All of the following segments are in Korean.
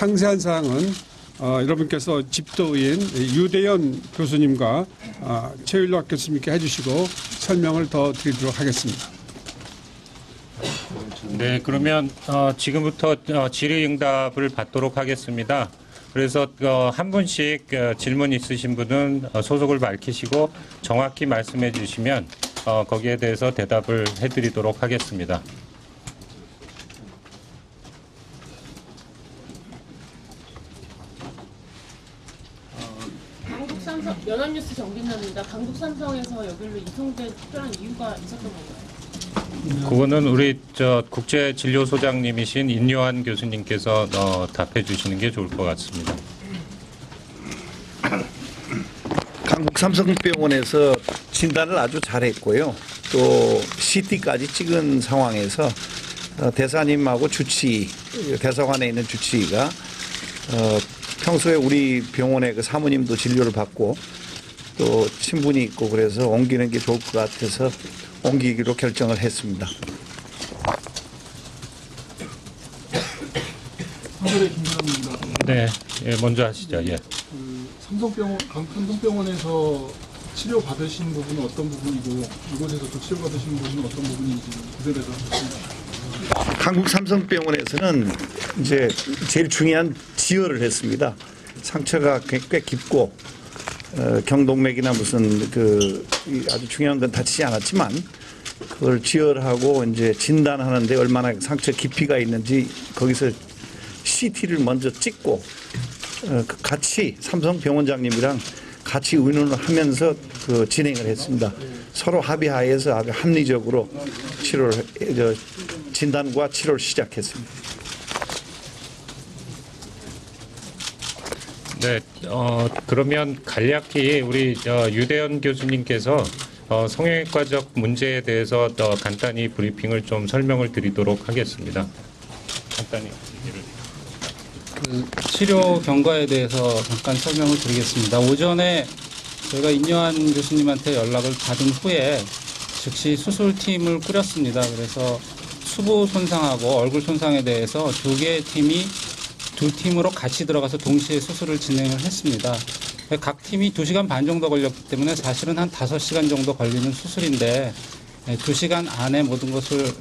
상세한 사항은 여러분께서 집도의인 유대연 교수님과 최일락 교수님께 해주시고 설명을 더 드리도록 하겠습니다. 네, 그러면 지금부터 질의응답을 받도록 하겠습니다. 그래서 한 분씩 질문 있으신 분은 소속을 밝히시고 정확히 말씀해 주시면 거기에 대해서 대답을 해드리도록 하겠습니다. 연합뉴스 정빈남입니다. 강북 삼성에서 여기로 이송된 특별한 이유가 있었던 건가요? 그거는 우리 국제진료소장님이신 인요한 교수님께서 답해 주시는 게 좋을 것 같습니다. 강북 삼성병원에서 진단을 아주 잘했고요. 또 CT까지 찍은 상황에서 대사님하고 대사관에 있는 주치의가 평소에 우리 병원의 그 사모님도 진료를 받고 또 친분이 있고 그래서 옮기는 게 좋을 것 같아서 옮기기로 결정을 했습니다. 한겨레 김준호입니다. 네, 먼저 하시죠. 예. 삼성병원에서 치료 받으신 부분은 어떤 부분이고 이곳에서 또 치료 받으신 부분은 어떤 부분인지 구별해서 하셨습니다. 한국 삼성병원에서는 이제 제일 중요한 지혈을 했습니다. 상처가 꽤 깊고 경동맥이나 무슨 아주 중요한 건 다치지 않았지만 그걸 지혈하고 이제 진단하는데 얼마나 상처 깊이가 있는지 거기서 CT를 먼저 찍고 같이 삼성병원장님이랑 같이 의논을 하면서 진행을 했습니다. 서로 합의하에서 아주 합리적으로 진단과 치료를 시작했습니다. 네, 그러면 간략히 우리 유대연 교수님께서 성형외과적 문제에 대해서 간단히 브리핑을 좀 설명을 드리도록 하겠습니다. 간단히. 치료 경과에 대해서 잠깐 설명을 드리겠습니다. 오전에 저희가 인요한 교수님한테 연락을 받은 후에 즉시 수술팀을 꾸렸습니다. 그래서 수부 손상하고 얼굴 손상에 대해서 두 개의 팀이 두 팀으로 같이 들어가서 동시에 수술을 진행을 했습니다. 각 팀이 2시간 반 정도 걸렸기 때문에 사실은 한 5시간 정도 걸리는 수술인데 2시간 안에 모든 것을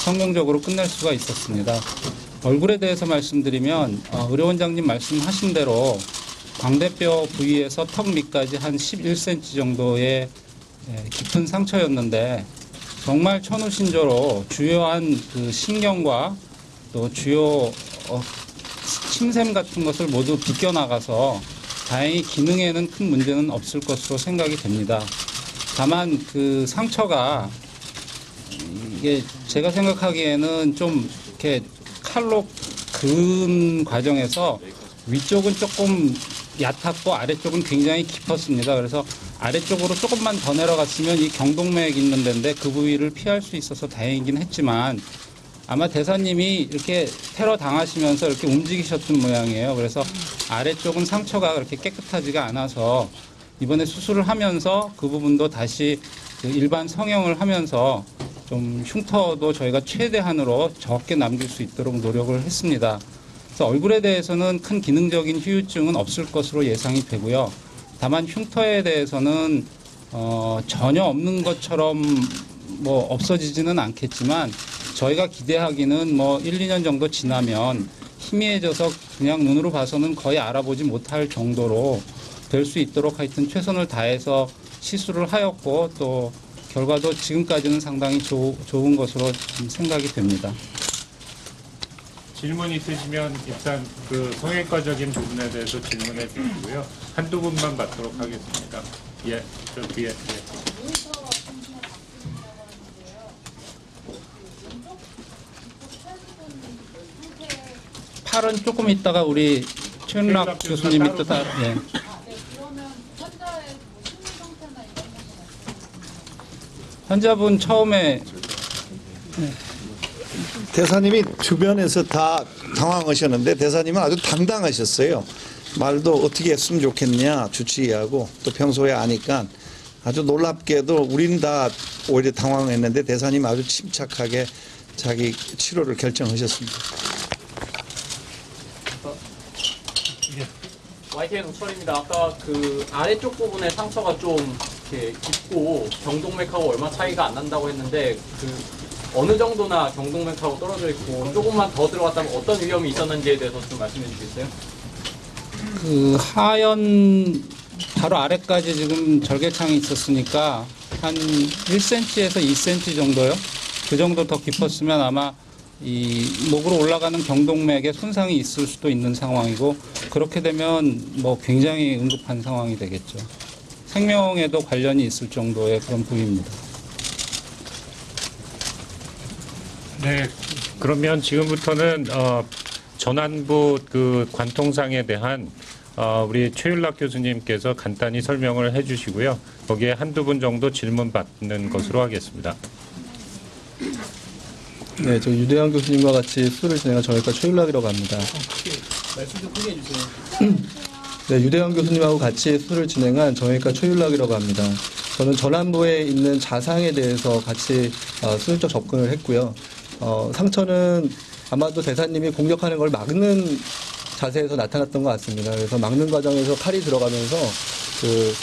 성공적으로 끝낼 수가 있었습니다. 얼굴에 대해서 말씀드리면 의료원장님 말씀하신 대로 광대뼈 부위에서 턱 밑까지 한 11cm 정도의 깊은 상처였는데 정말 천우신조로 주요한 그 신경과 또 주요 침샘 같은 것을 모두 비껴나가서 다행히 기능에는 큰 문제는 없을 것으로 생각이 됩니다. 다만 그 상처가 이게 제가 생각하기에는 좀 이렇게 칼로 그은 과정에서 위쪽은 조금 얕았고 아래쪽은 굉장히 깊었습니다. 그래서 아래쪽으로 조금만 더 내려갔으면 이 경동맥 있는 데인데 그 부위를 피할 수 있어서 다행이긴 했지만 아마 대사님이 이렇게 테러 당하시면서 이렇게 움직이셨던 모양이에요. 그래서 아래쪽은 상처가 그렇게 깨끗하지가 않아서 이번에 수술을 하면서 그 부분도 다시 그 일반 성형을 하면서 좀 흉터도 저희가 최대한으로 적게 남길 수 있도록 노력을 했습니다. 그래서 얼굴에 대해서는 큰 기능적인 후유증은 없을 것으로 예상이 되고요. 다만 흉터에 대해서는 전혀 없는 것처럼 뭐 없어지지는 않겠지만 저희가 기대하기는 뭐 1, 2년 정도 지나면 희미해져서 그냥 눈으로 봐서는 거의 알아보지 못할 정도로 될 수 있도록 하여튼 최선을 다해서 시술을 하였고 또 결과도 지금까지는 상당히 좋은 것으로 생각이 됩니다. 질문 있으시면 일단 그 성형외과적인 부분에 대해서 질문해 주시고요. 한두 분만 받도록 하겠습니다. 예, 저 뒤에. 예. 팔은 조금 있다가 우리 최윤락 교수님이 또 예. 환자분 처음에 대사님이 주변에서 다 당황하셨는데 대사님은 아주 당당하셨어요. 말도 어떻게 했으면 좋겠냐 주치의하고 또 평소에 아니까 아주 놀랍게도 우리는 다 오히려 당황했는데 대사님 아주 침착하게 자기 치료를 결정하셨습니다. YTN 우철입니다. 아까 그 아래쪽 부분에 상처가 좀 이렇게 깊고 경동맥하고 얼마 차이가 안 난다고 했는데 그 어느 정도나 경동맥하고 떨어져 있고 조금만 더 들어갔다면 어떤 위험이 있었는지에 대해서 좀 말씀해 주시겠어요? 그 하연 바로 아래까지 지금 절개창이 있었으니까 한 1cm에서 2cm 정도요. 그 정도 더 깊었으면 아마 이 목으로 올라가는 경동맥에 손상이 있을 수도 있는 상황이고 그렇게 되면 뭐 굉장히 응급한 상황이 되겠죠. 생명에도 관련이 있을 정도의 그런 부위입니다. 네, 그러면 지금부터는 전환부 그 관통상에 대한 우리 최윤락 교수님께서 간단히 설명을 해주시고요. 거기에 한두 분 정도 질문 받는 것으로 하겠습니다. 네, 저 유대환 교수님과 같이 수술을 진행한 정형외과 최윤락이라고 합니다. 말씀 좀 크게 해주세요. 네, 유대환 교수님하고 같이 수술을 진행한 정형외과 최윤락이라고 합니다. 저는 전환부에 있는 자상에 대해서 같이 수술적 접근을 했고요. 상처는 아마도 대사님이 공격하는 걸 막는 자세에서 나타났던 것 같습니다. 그래서 막는 과정에서 칼이 들어가면서 그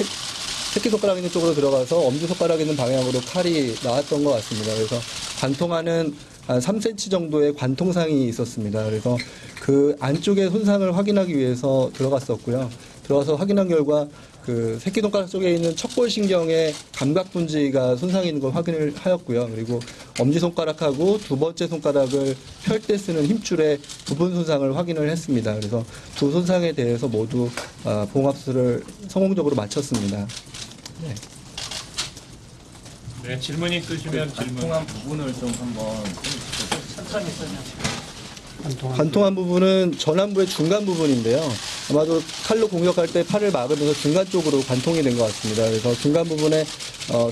새끼손가락 있는 쪽으로 들어가서 엄지손가락 있는 방향으로 칼이 나왔던 것 같습니다. 그래서 관통하는 한 3cm 정도의 관통상이 있었습니다. 그래서 그 안쪽의 손상을 확인하기 위해서 들어갔었고요. 들어가서 확인한 결과 그 새끼손가락 쪽에 있는 척골신경의 감각분지가 손상이 있는 걸 확인을 하였고요. 그리고 엄지손가락하고 두 번째 손가락을 펼 때 쓰는 힘줄의 부분 손상을 확인을 했습니다. 그래서 두 손상에 대해서 모두 봉합수술을 성공적으로 마쳤습니다. 네. 네, 질문 있으시면 질문. 관통한 부분을 좀 한번 천천히 설명해. 관통한 부분은 전환부의 중간 부분인데요. 아마도 칼로 공격할 때 팔을 막으면서 중간 쪽으로 관통이 된 것 같습니다. 그래서 중간 부분에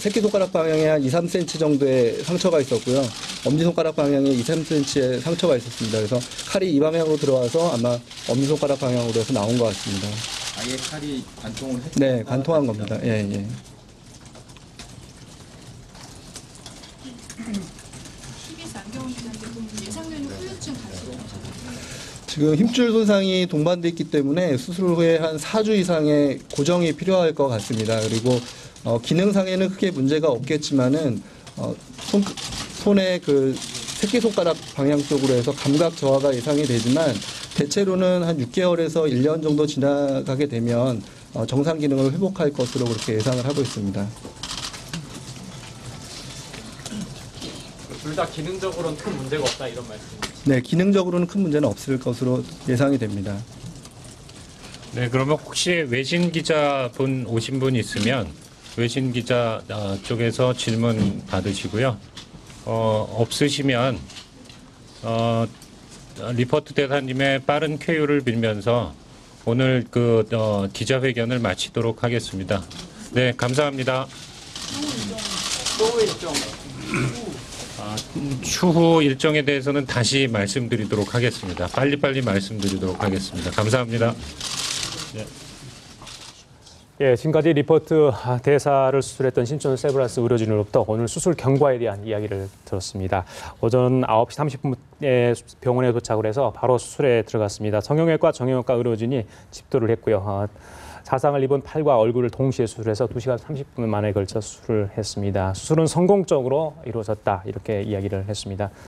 새끼손가락 방향에 한 2, 3cm 정도의 상처가 있었고요. 엄지손가락 방향에 2, 3cm의 상처가 있었습니다. 그래서 칼이 이 방향으로 들어와서 아마 엄지손가락 방향으로 해서 나온 것 같습니다. 아예 칼이 관통을 했 네, 관통한 겁니다. 예, 예. 지금 힘줄 손상이 동반돼 있기 때문에 수술 후에 한 4주 이상의 고정이 필요할 것 같습니다. 그리고 기능상에는 크게 문제가 없겠지만은 손의 그 새끼손가락 방향 쪽으로 해서 감각 저하가 예상이 되지만 대체로는 한 6개월에서 1년 정도 지나가게 되면 정상 기능을 회복할 것으로 그렇게 예상을 하고 있습니다. 둘 다 기능적으로는 큰 문제가 없다 이런 말씀이죠. 네, 기능적으로는 큰 문제는 없을 것으로 예상이 됩니다. 네, 그러면 혹시 외신 기자분 오신 분 있으면 외신 기자 쪽에서 질문 받으시고요. 없으시면 리포트 대사님의 빠른 쾌유를 빌면서 오늘 그 기자회견을 마치도록 하겠습니다. 네, 감사합니다. 또 일정. 추후 일정에 대해서는 다시 말씀드리도록 하겠습니다. 빨리빨리 말씀드리도록 하겠습니다. 감사합니다. 네. 예, 지금까지 리포트 대사를 수술했던 신촌 세브란스 의료진으로부터 오늘 수술 경과에 대한 이야기를 들었습니다. 오전 9시 30분에 병원에 도착을 해서 바로 수술에 들어갔습니다. 성형외과, 정형외과 의료진이 집도를 했고요. 자상을 입은 팔과 얼굴을 동시에 수술해서 2시간 30분 만에 걸쳐 수술을 했습니다. 수술은 성공적으로 이루어졌다 이렇게 이야기를 했습니다.